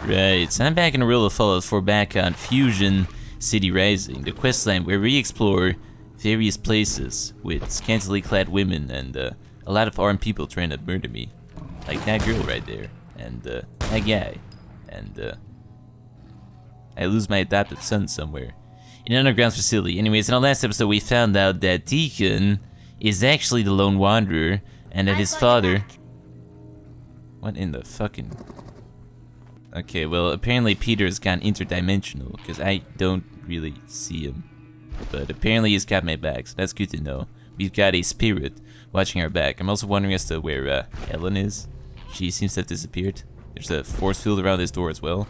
Right, so I'm back in a role of Fallout 4 back on Fusion City Rising, the questline where we explore various places with scantily clad women and a lot of armed people trying to murder me. Like that girl right there, and that guy, and I lose my adopted son somewhere. In an underground facility. Anyways, in our last episode we found out that Deacon is actually the lone wanderer, and that his father... What in the fucking... Okay, well, apparently Peter's gone interdimensional, because I don't really see him. But apparently he's got my back, so that's good to know. We've got a spirit watching our back. I'm also wondering as to where Ellen is. She seems to have disappeared. There's a force field around this door as well.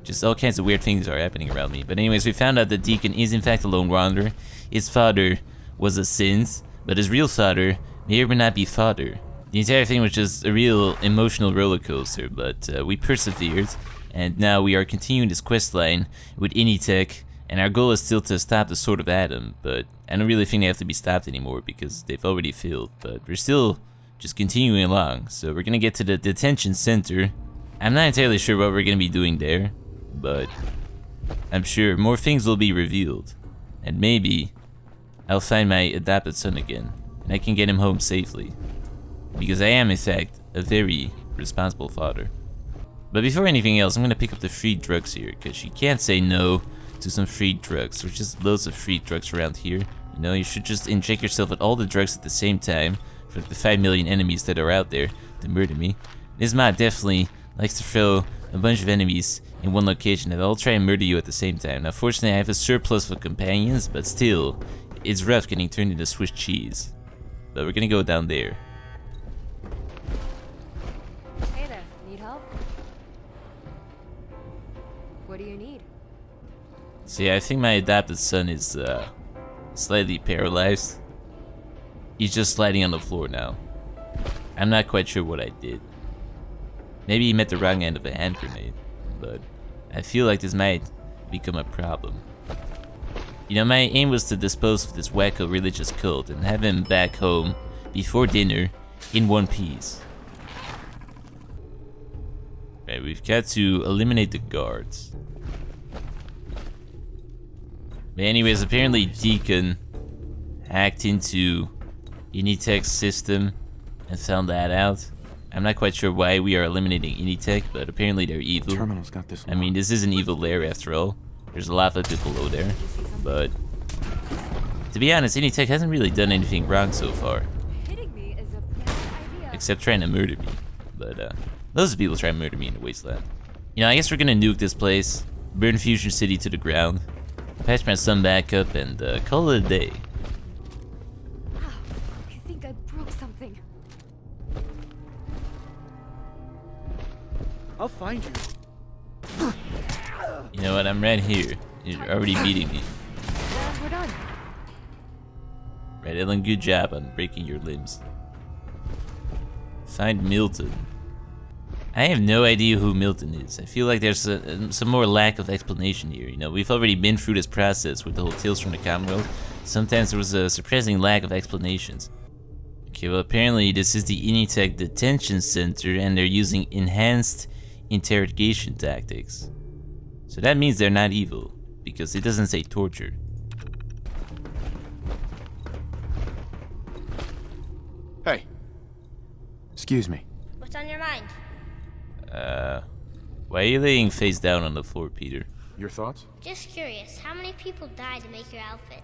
Just all kinds of weird things are happening around me. But anyways, we found out that Deacon is in fact a lone wanderer. His father was a synth, but his real father may or may not be father. The entire thing was just a real emotional roller coaster, but we persevered, and now we are continuing this quest line with initech, and our goal is still to stop the Sword of Adam, but I don't really think they have to be stopped anymore because they've already failed, but we're still just continuing along. So we're gonna get to the detention center. I'm not entirely sure what we're gonna be doing there, but I'm sure more things will be revealed, and maybe I'll find my adopted son again, and I can get him home safely. Because I am, in fact, a very responsible father. But before anything else, I'm gonna pick up the free drugs here, because you can't say no to some free drugs. There's just loads of free drugs around here. You know, you should just inject yourself with all the drugs at the same time for the 5 million enemies that are out there to murder me. This mod definitely likes to throw a bunch of enemies in one location that all try and murder you at the same time. Now, fortunately, I have a surplus of companions, but still, it's rough getting turned into Swiss cheese. But we're gonna go down there. What do you need? See, I think my adopted son is slightly paralyzed. He's just sliding on the floor now. I'm not quite sure what I did. Maybe he met the wrong end of a hand grenade, but I feel like this might become a problem. You know, my aim was to dispose of this wacko religious cult and have him back home before dinner in one piece. Right, we've got to eliminate the guards. But anyways, apparently Deacon hacked into initech's system and found that out. I'm not quite sure why we are eliminating initech, but apparently they're evil. Terminal's got this I mean, this is an evil lair after all. There's a lot of people below there, but to be honest, initech hasn't really done anything wrong so far. Except trying to murder me. But those people try to murder me in the wasteland. You know, I guess we're gonna nuke this place, burn Fusion City to the ground, patch my son back up, and call it a day. I think I broke something. I'll find you. You know what? I'm right here. You're already beating me. We're done. Right, Ellen, good job on breaking your limbs. Find Milton. I have no idea who Milton is. I feel like there's some more lack of explanation here. You know, we've already been through this process with the whole Tales from the Commonwealth. Sometimes there was a surprising lack of explanations. Okay, well apparently this is the initech Detention Center and they're using enhanced interrogation tactics. So that means they're not evil, because it doesn't say torture. Hey. Excuse me. What's on your mind? Why are you laying face down on the floor, Peter? Your thoughts? Just curious, how many people died to make your outfit?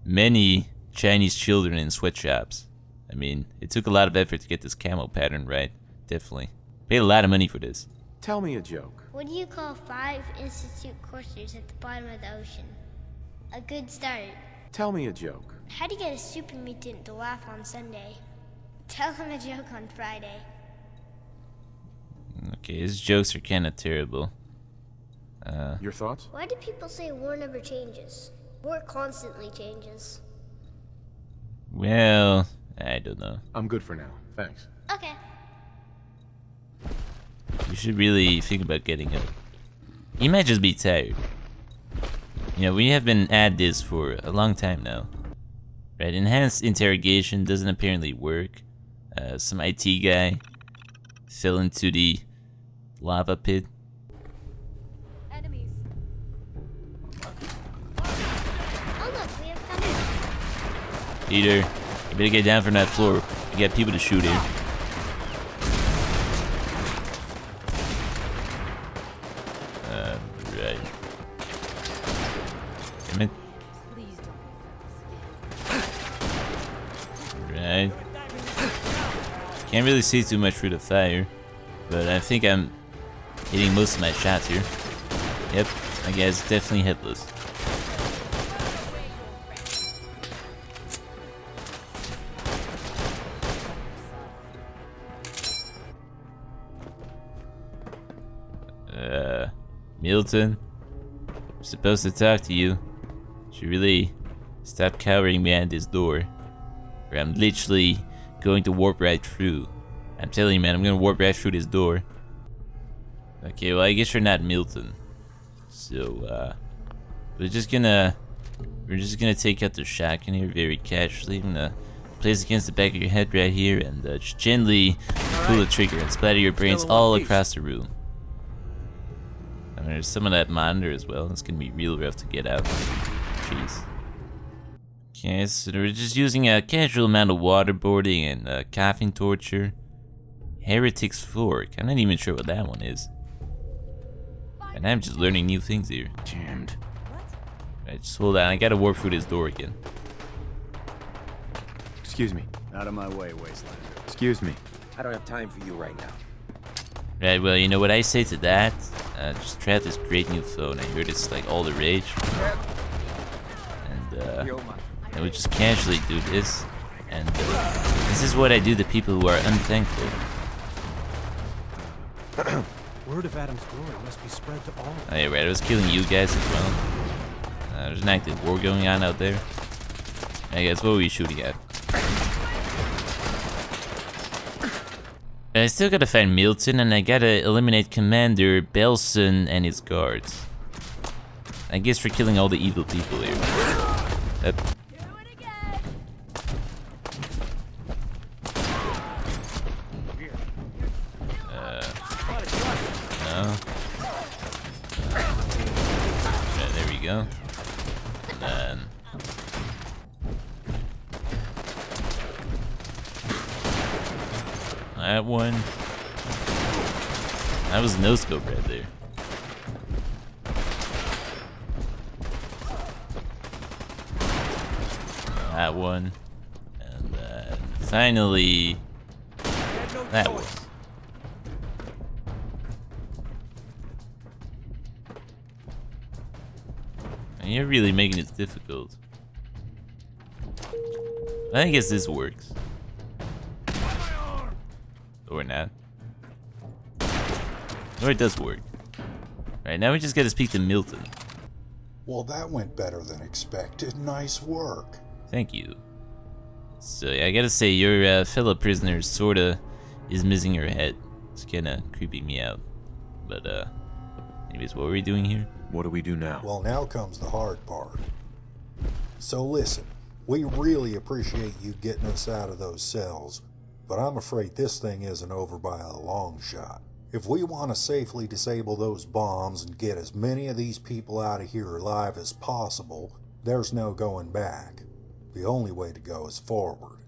Many Chinese children in sweatshops. I mean, it took a lot of effort to get this camo pattern right. Definitely. Paid a lot of money for this. Tell me a joke. What do you call 5 institute coursers at the bottom of the ocean? A good start. Tell me a joke. How do you get a super mutant to laugh on Sunday? Tell him a joke on Friday. Okay, his jokes are kinda terrible. Your thoughts? Why do people say war never changes? War constantly changes. Well, I don't know. I'm good for now. Thanks. Okay. You should really think about getting up. He might just be tired. You know, we have been at this for a long time now. Right, enhanced interrogation doesn't apparently work. Some IT guy fell into the lava pit. Enemies. Oh look, we have company. Peter, you better get down from that floor. You got people to shoot here. Right. Damn it. Please don't. Right. Can't really see too much through the fire, but I think I'm hitting most of my shots here. Yep, my guy's definitely hitless. Milton, I'm supposed to talk to you. Should really stop cowering behind this door, or I'm literally going to warp right through. I'm telling you, man, I'm gonna warp right through this door. Okay, well, I guess you're not Milton. So, we're just gonna take out the shotgun here very casually. I'm gonna place it against the back of your head right here and just gently pull the trigger and splatter your brains all across the room. And there's some of that monitor as well. It's gonna be real rough to get out. Jeez. Okay, so we're just using a casual amount of waterboarding and coughing torture. Heretic's Fork. I'm not even sure what that one is. And I'm just learning new things here. Jammed. Right, just hold on. I gotta warp through this door again. Excuse me. Out of my way, Wastelander. Excuse me. I don't have time for you right now. Right, well, you know what I say to that? Just try out this great new phone. I heard it's like all the rage. And we just casually do this. And this is what I do to people who are unthankful. Word of Adam's glory must be spread to all. Oh yeah, right, I was killing you guys as well. There's an active war going on out there. I guess what were we shooting at? I still gotta find Milton, and I gotta eliminate Commander Belson and his guards. I guess we're killing all the evil people here. Yep. No. Right, there we go. And then... that one. That was no scope right there. That one. And then finally that one. And you're really making it difficult. I guess this works. Or not. Or it does work. Right, now we just gotta speak to Milton. Well, that went better than expected. Nice work. Thank you. So, yeah, I gotta say, your fellow prisoner sorta is missing her head. It's kinda creeping me out. But, anyways, what are we doing here? What do we do now? Well, now comes the hard part. So listen, we really appreciate you getting us out of those cells, but I'm afraid this thing isn't over by a long shot. If we want to safely disable those bombs and get as many of these people out of here alive as possible, there's no going back. The only way to go is forward.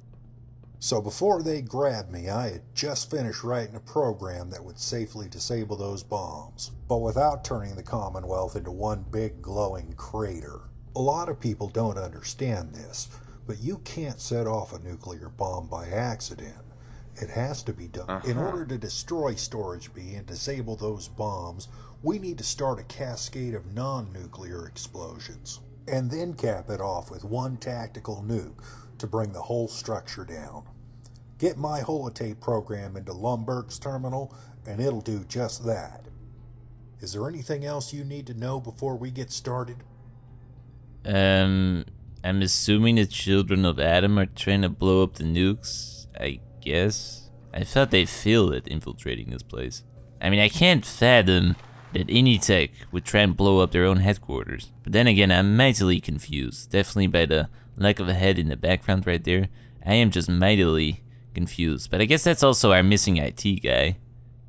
So before they grabbed me, I had just finished writing a program that would safely disable those bombs, but without turning the Commonwealth into one big glowing crater. A lot of people don't understand this, but you can't set off a nuclear bomb by accident. It has to be done. In order to destroy Storage B and disable those bombs, we need to start a cascade of non-nuclear explosions, and then cap it off with one tactical nuke to bring the whole structure down. Get my holotape program into Lumberg's terminal, and it'll do just that. Is there anything else you need to know before we get started? I'm assuming the children of Adam are trying to blow up the nukes, I guess. I thought they failed at infiltrating this place. I mean, I can't fathom that initech would try and blow up their own headquarters. But then again, I'm mightily confused. Definitely by the lack of a head in the background right there. I am just mightily confused. But I guess that's also our missing IT guy.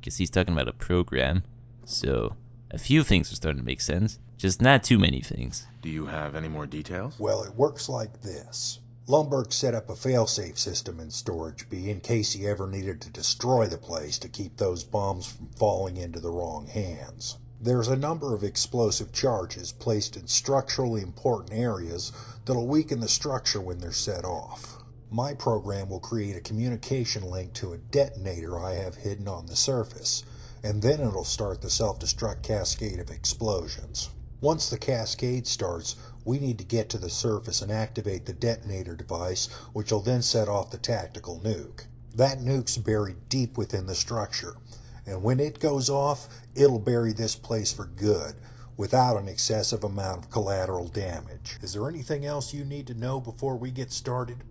because he's talking about a program. So, a few things are starting to make sense. Just not too many things. Do you have any more details? Well, it works like this. Lumberg set up a failsafe system in Storage B in case he ever needed to destroy the place to keep those bombs from falling into the wrong hands. There's a number of explosive charges placed in structurally important areas that'll weaken the structure when they're set off. My program will create a communication link to a detonator I have hidden on the surface, and then it'll start the self-destruct cascade of explosions. Once the cascade starts, we need to get to the surface and activate the detonator device, which will then set off the tactical nuke. That nuke's buried deep within the structure, and when it goes off, it'll bury this place for good, without an excessive amount of collateral damage. Is there anything else you need to know before we get started?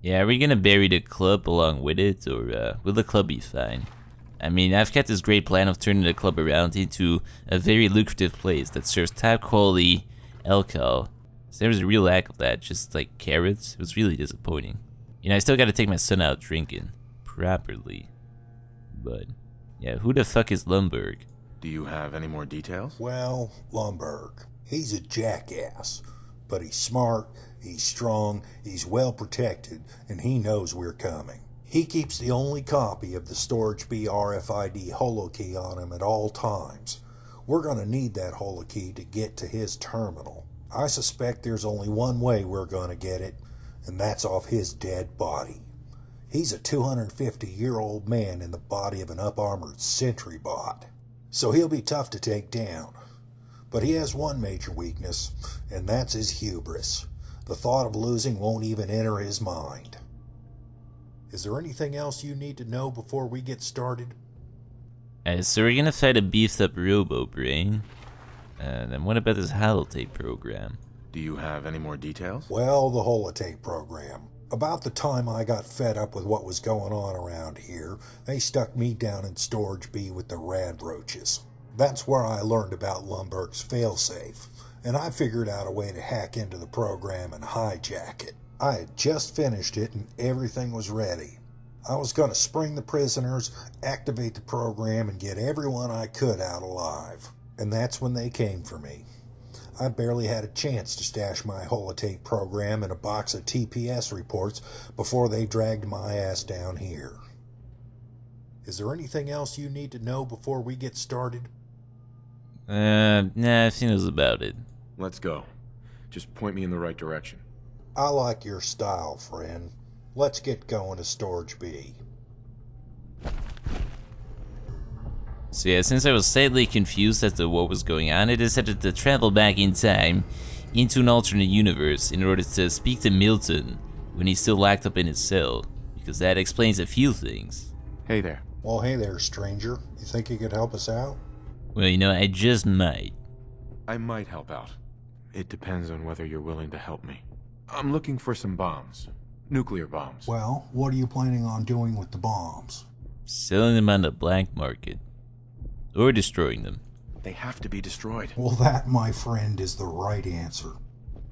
Yeah, are we gonna bury the club along with it, or will the club be fine? I mean, I've got this great plan of turning the club around into a very lucrative place that serves top quality alcohol. So there was a real lack of that, just like carrots. It was really disappointing. You know, I still gotta take my son out drinking. Properly. But, yeah, who the fuck is Lumberg? Do you have any more details? Well, Lumberg. He's a jackass. But he's smart, he's strong, he's well protected, and he knows we're coming. He keeps the only copy of the Storage B RFID holokey on him at all times. We're going to need that holokey to get to his terminal. I suspect there's only one way we're going to get it, and that's off his dead body. He's a 250-year-old man in the body of an up-armored sentry bot. So he'll be tough to take down. But he has one major weakness, and that's his hubris. The thought of losing won't even enter his mind. Is there anything else you need to know before we get started? So we're gonna fight a beefed up robo-brain. Then what about this holotape program? Do you have any more details? Well, the holotape program. About the time I got fed up with what was going on around here, they stuck me down in Storage B with the rad roaches. That's where I learned about Lumberg's failsafe, and I figured out a way to hack into the program and hijack it. I had just finished it and everything was ready. I was going to spring the prisoners, activate the program, and get everyone I could out alive. And that's when they came for me. I barely had a chance to stash my holotape program in a box of TPS reports before they dragged my ass down here. Is there anything else you need to know before we get started? Nah, I think that's about it. Let's go. Just point me in the right direction. I like your style, friend. Let's get going to Storage B. So yeah, since I was slightly confused as to what was going on, I decided to travel back in time into an alternate universe in order to speak to Milton when he's still locked up in his cell, because that explains a few things. Hey there. Well, hey there, stranger. You think you could help us out? Well, you know, I just might. I might help out. It depends on whether you're willing to help me. I'm looking for some bombs. Nuclear bombs. Well, what are you planning on doing with the bombs? Selling them on the black market. Or destroying them. They have to be destroyed. Well, that, my friend, is the right answer.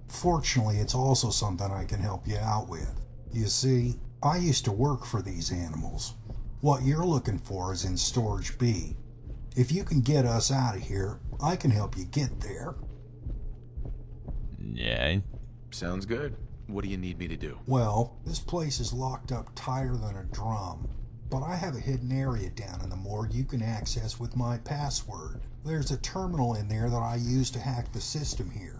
Fortunately, it's also something I can help you out with. You see, I used to work for these animals. What you're looking for is in Storage B. If you can get us out of here, I can help you get there. Yeah. Sounds good. What do you need me to do? Well, this place is locked up tighter than a drum, but I have a hidden area down in the morgue you can access with my password. There's a terminal in there that I use to hack the system here.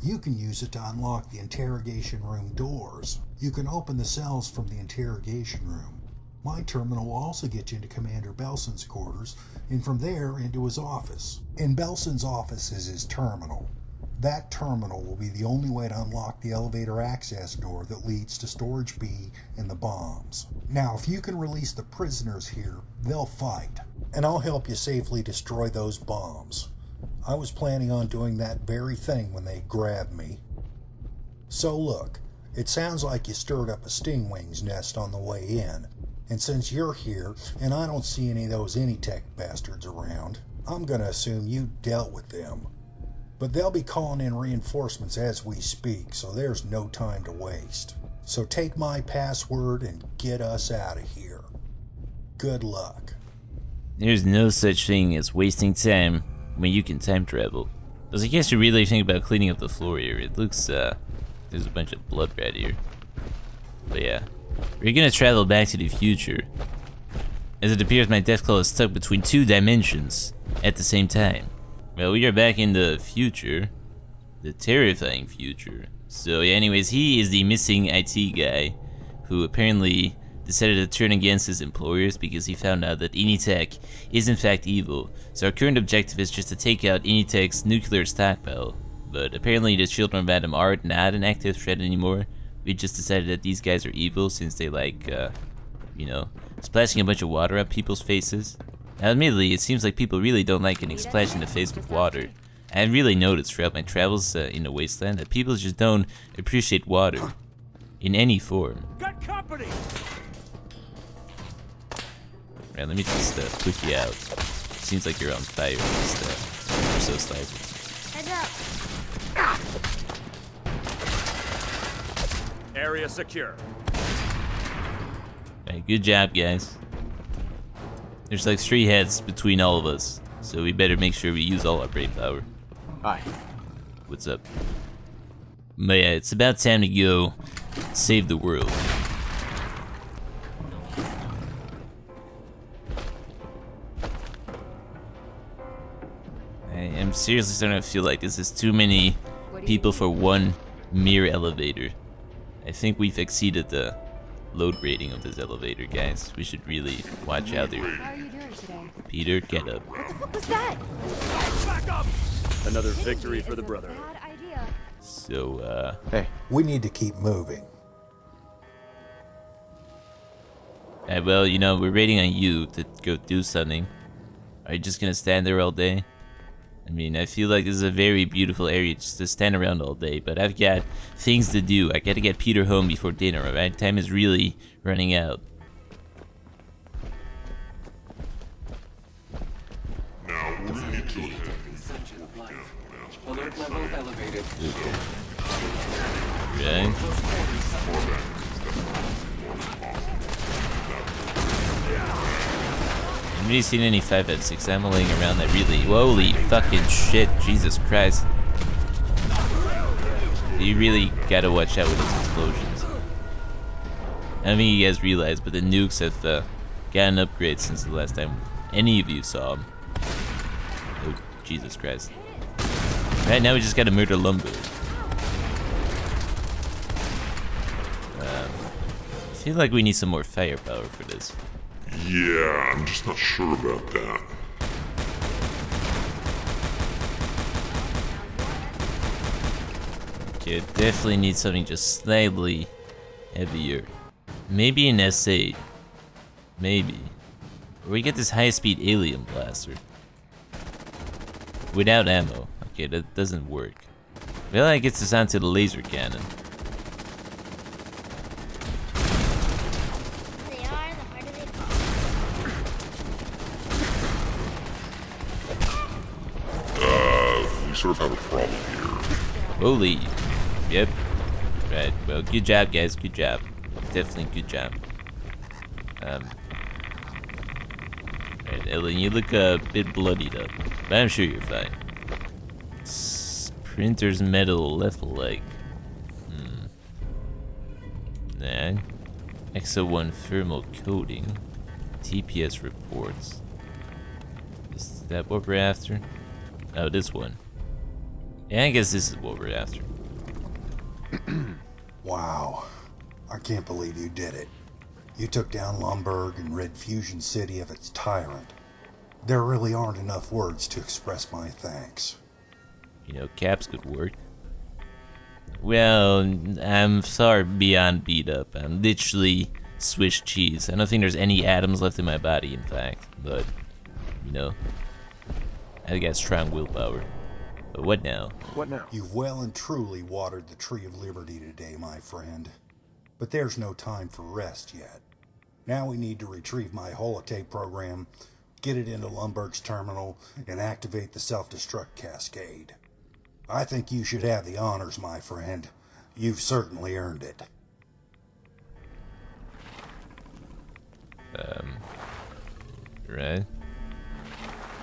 You can use it to unlock the interrogation room doors. You can open the cells from the interrogation room. My terminal will also get you into Commander Belson's quarters, and from there into his office. In Belson's office is his terminal. That terminal will be the only way to unlock the elevator access door that leads to Storage B and the bombs. Now, if you can release the prisoners here, they'll fight, and I'll help you safely destroy those bombs. I was planning on doing that very thing when they grabbed me. So look, it sounds like you stirred up a stingwing's nest on the way in, and since you're here and I don't see any of those initech bastards around, I'm gonna assume you dealt with them. But they'll be calling in reinforcements as we speak, so there's no time to waste. So take my password and get us out of here. Good luck. There's no such thing as wasting time when you can time travel. Because I guess you really think about cleaning up the floor here. It looks, there's a bunch of blood right here. But yeah, we're gonna travel back to the future. As it appears my Deathclaw is stuck between 2 dimensions at the same time. Well, we are back in the future. The terrifying future. So yeah, anyways, he is the missing IT guy who apparently decided to turn against his employers because he found out that initech is in fact evil. So our current objective is just to take out initech's nuclear stockpile. But apparently the children of Adam are not an active threat anymore. We just decided that these guys are evil since they like, you know, splashing a bunch of water up people's faces. Now, admittedly, it seems like people really don't like getting splashed in the face with water. I really noticed throughout my travels in the wasteland that people just don't appreciate water in any form. Got company. Right, let me just put you out. Seems like you're on fire. Just, you're so slight. Heads up. Area secure. Right, good job, guys. There's like 3 heads between all of us, so we better make sure we use all our brain power. Hi. What's up? But yeah, it's about time to go save the world. I'm seriously starting to feel like this is too many people for one mere elevator. I think we've exceeded the load rating of this elevator, guys. We should really watch out there. How are you doing today? Peter, get up. What the fuck was that? Back up. Another victory for the Is a Brotherhood. bad idea. So, Hey. We need to keep moving. well, you know, we're waiting on you to go do something. Are you just gonna stand there all day? I mean, I feel like this is a very beautiful area just to stand around all day, but I've got things to do. I gotta get Peter home before dinner, alright? Time is really running out. Alert level elevated. Right? I've really seen any 5.6 ammo laying around that really... Holy fucking shit, Jesus Christ. You really gotta watch out with those explosions. I don't think you guys realize, but the nukes have got an upgrade since the last time any of you saw them. Oh, Jesus Christ. Right now we just gotta murder Lumberg. I feel like we need some more firepower for this. Yeah, I'm just not sure about that. Okay, definitely need something just slightly heavier. Maybe an S8. Maybe. Or we get this high-speed alien blaster. Without ammo. Okay, that doesn't work. Well, that gets us onto the laser cannon. They are, the harder they fall. We sort of have a problem here. Holy. Yep. Right, well, good job, guys. Good job. Definitely good job. Right, Ellen, you look a bit bloodied up. But I'm sure you're fine. Printer's metal left leg. Nah. EXO-1 thermal coating. TPS reports. Is that what we're after? Oh, this one. Yeah, I guess this is what we're after. Wow. I can't believe you did it. You took down Lumberg and rid Fusion City of its tyrant. There really aren't enough words to express my thanks. You know, caps could work. Well, I'm far beyond beat up. I'm literally Swiss cheese. I don't think there's any atoms left in my body, in fact. But, you know, I got strong willpower. But what now? What now? You've well and truly watered the Tree of Liberty today, my friend. But there's no time for rest yet. Now we need to retrieve my holotape program, get it into Lumberg's terminal, and activate the self-destruct cascade. I think you should have the honors, my friend. You've certainly earned it. Right.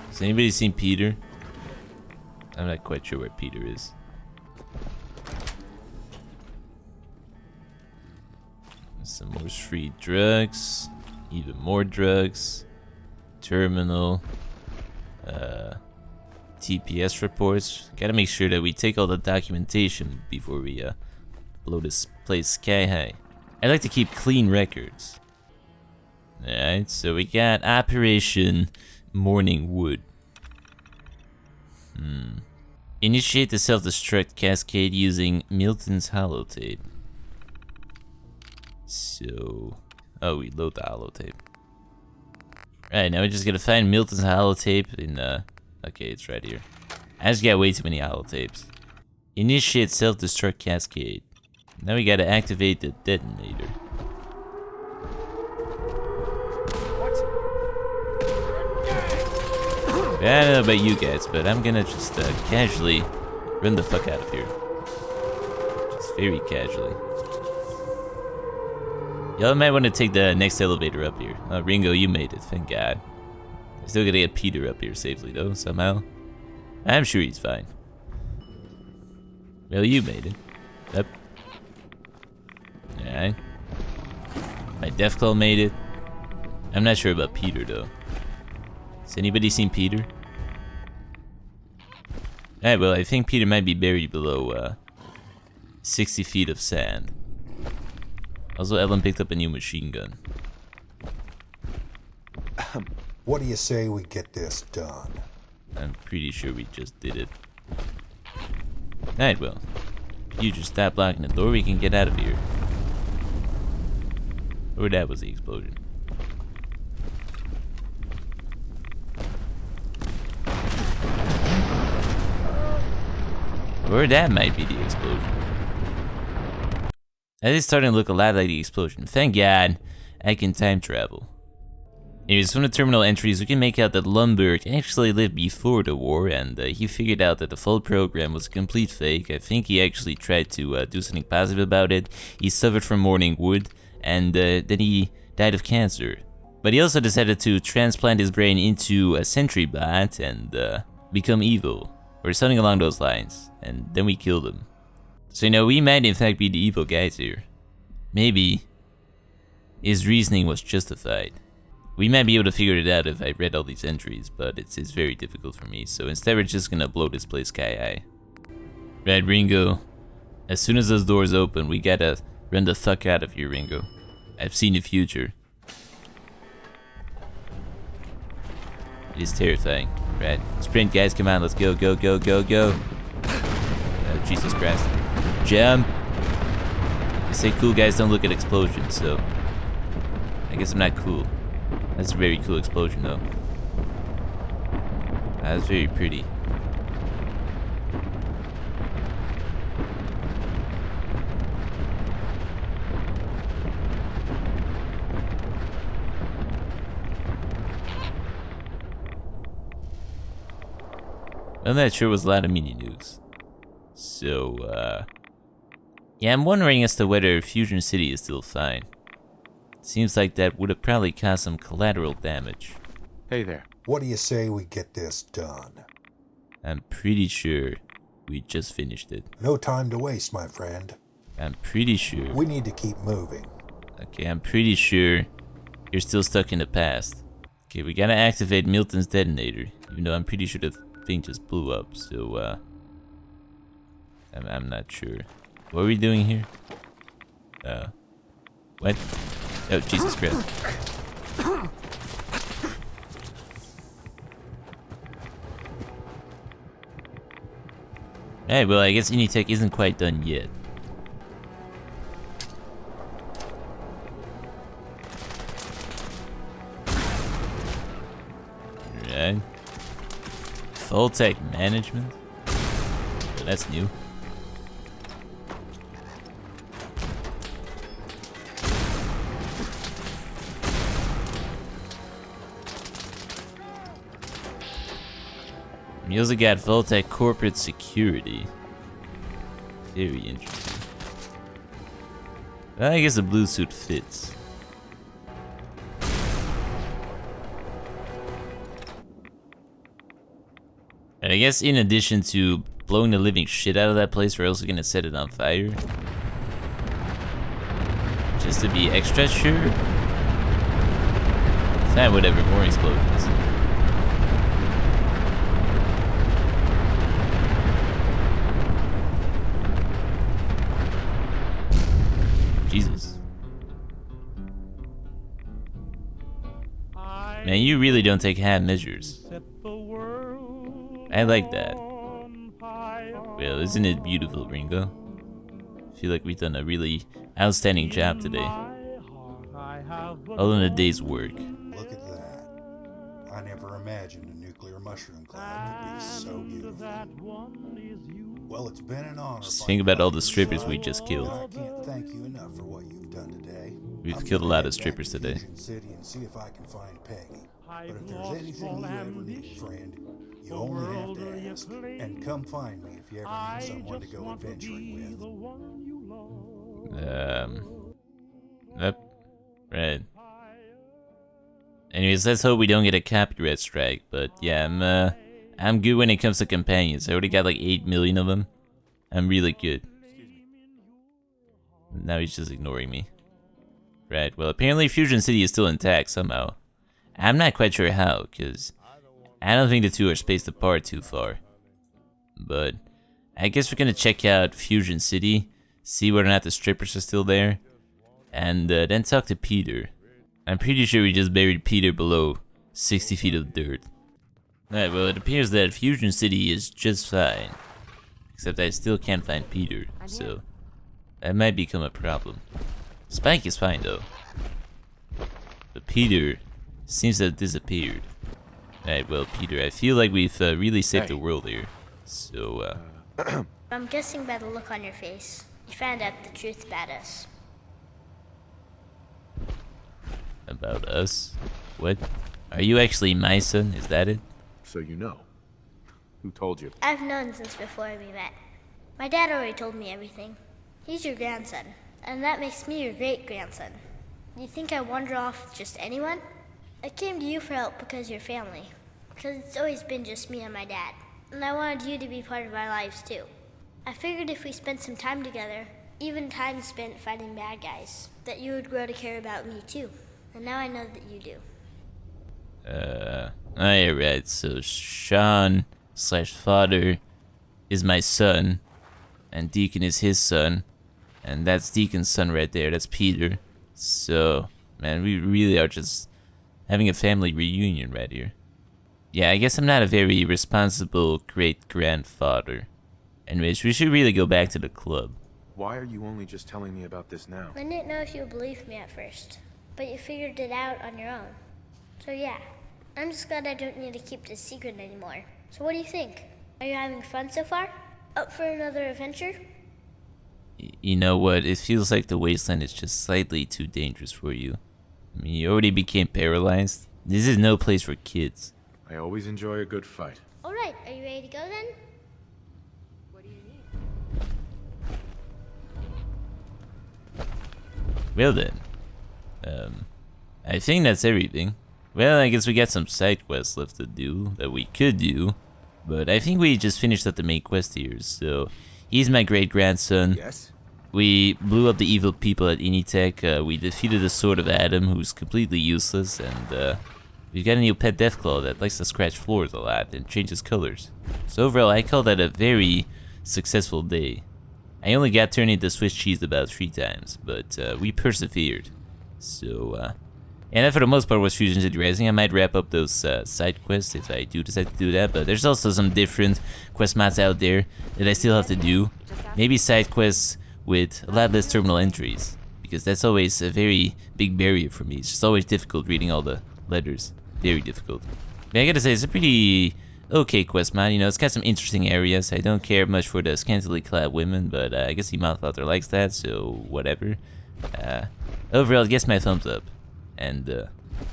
Has anybody seen Peter? I'm not quite sure where Peter is. Some more free drugs. Even more drugs. Terminal. TPS reports. Gotta make sure that we take all the documentation before we blow this place sky high. I like to keep clean records. Alright, so we got Operation Morning Wood. Initiate the self-destruct cascade using Milton's holotape. So... oh, we load the holotape. Alright, now we just gotta find Milton's holotape in, okay, it's right here. I just got way too many holotapes. Initiate self-destruct cascade. Now we gotta activate the detonator. I don't know about you guys, but I'm gonna just casually run the fuck out of here. Just very casually. Y'all might want to take the next elevator up here. Ringo, you made it, thank God. I still gotta get Peter up here safely though, somehow. I'm sure he's fine. Well, you made it. Yep. Alright. My Deathclaw made it. I'm not sure about Peter though. Has anybody seen Peter? Alright, well, I think Peter might be buried below 60 feet of sand. Also, Ellen picked up a new machine gun. What do you say we get this done? I'm pretty sure we just did it. Alright, well, if you just stop blocking the door, we can get out of here. Or that was the explosion. Or that might be the explosion. That is starting to look a lot like the explosion. Thank God I can time travel. Anyways, from the terminal entries, we can make out that Lumberg actually lived before the war, and he figured out that the full program was a complete fake. I think he actually tried to do something positive about it. He suffered from morning wood, and then he died of cancer. But he also decided to transplant his brain into a sentry bot and become evil, or something along those lines. And then we killed him. So, you know, we might in fact be the evil guys here. Maybe his reasoning was justified. We might be able to figure it out if I read all these entries, but it's very difficult for me. So instead we're just gonna blow this place sky high. Right, Ringo. As soon as those doors open, we gotta run the fuck out of here, Ringo. I've seen the future. It is terrifying. Right, sprint guys, come on, let's go, go, go, go, go. Jesus Christ. Jump! They say cool guys don't look at explosions, so I guess I'm not cool. That's a very cool explosion though. That's very pretty. Well, that sure was a lot of mini nukes. So, yeah, I'm wondering as to whether Fusion City is still fine. Seems like that would have probably caused some collateral damage. Hey there. What do you say we get this done? I'm pretty sure we just finished it. No time to waste, my friend. I'm pretty sure. We need to keep moving. Okay, I'm pretty sure you're still stuck in the past. Okay, we gotta activate Milton's detonator, even though I'm pretty sure the thing just blew up, so, I'm not sure. What are we doing here? What? Oh, Jesus Christ. Alright, well, I guess initech isn't quite done yet. Alright. Full tech management? Well, that's new. We also got Voltec Corporate Security. Very interesting. Well, I guess the blue suit fits. And I guess in addition to blowing the living shit out of that place, we're also gonna set it on fire. Just to be extra sure. Fine, whatever, more explosions. Jesus. Man, you really don't take half measures. I like that. Well, isn't it beautiful, Ringo? I feel like we've done a really outstanding job today. All in a day's work. Look at that. I never imagined a nuclear mushroom cloud could be so beautiful. Well, it's been an honor. Just think about all the strippers we just killed. I can't thank you enough for what you've done today. We've killed a lot of strippers today. City and see if I can find Peggy. But if there's anything you ever need, friend, you only have to ask. And come find me if you ever need someone to go adventuring with. Yep. Right. Anyways, let's hope we don't get a copyright strike. But yeah, I'm good when it comes to companions. I already got like 8 million of them. I'm really good. Now he's just ignoring me. Right, well apparently Fusion City is still intact somehow. I'm not quite sure how, because I don't think the two are spaced apart too far. But I guess we're gonna check out Fusion City, see whether or not the strippers are still there, and then talk to Peter. I'm pretty sure we just buried Peter below 60 feet of dirt. Alright, well it appears that Fusion City is just fine. Except I still can't find Peter, so that might become a problem. Spike is fine though. But Peter seems to have disappeared. Alright, well Peter, I feel like we've really saved the world here. So, I'm guessing by the look on your face, you found out the truth about us. About us? What? Are you actually my son? Is that it? So you know. Who told you? I've known since before we met. My dad already told me everything. He's your grandson, and that makes me your great-grandson. Do you think I wander off with just anyone? I came to you for help because you're family. Because it's always been just me and my dad. And I wanted you to be part of our lives too. I figured if we spent some time together, even time spent fighting bad guys, that you would grow to care about me too. And now I know that you do. Alright, so Sean/father is my son, and Deacon is his son, and that's Deacon's son right there, that's Peter. So, man, we really are just having a family reunion right here. Yeah, I guess I'm not a very responsible great-grandfather. Anyways, we should really go back to the club. Why are you only just telling me about this now? I didn't know if you would believe me at first, but you figured it out on your own. So yeah, I'm just glad I don't need to keep this secret anymore. So what do you think? Are you having fun so far? Up for another adventure? You know what, it feels like the wasteland is just slightly too dangerous for you. I mean, you already became paralyzed. This is no place for kids. I always enjoy a good fight. Alright, are you ready to go then? What do you need? Well then, I think that's everything. Well, I guess we got some side quests left to do that we could do, but I think we just finished up the main quest here. So he's my great-grandson. Yes? We blew up the evil people at Initech. We defeated the Sword of Adam, who's completely useless, and we've got a new pet Deathclaw that likes to scratch floors a lot and changes colors. So overall, I call that a very successful day. I only got turned into Swiss cheese about 3 times, but we persevered. So, and that for the most part was Fusion City Rising. I might wrap up those side quests if I do decide to do that, but there's also some different quest mods out there that I still have to do. Maybe side quests with a lot less terminal entries, because that's always a very big barrier for me. It's just always difficult reading all the letters. Very difficult. But I gotta say, it's a pretty okay quest mod. You know, it's got some interesting areas. I don't care much for the scantily clad women, but I guess the Mothfather likes that, so whatever. Overall, I guess my thumbs up. And,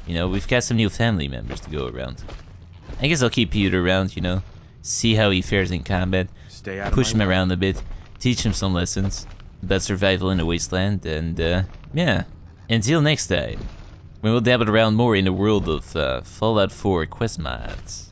you know, we've got some new family members to go around. I guess I'll keep Peter around, you know, see how he fares in combat, push him around a bit, teach him some lessons about survival in the wasteland, and, yeah. Until next time, when we'll dabble around more in the world of Fallout 4 quest mods.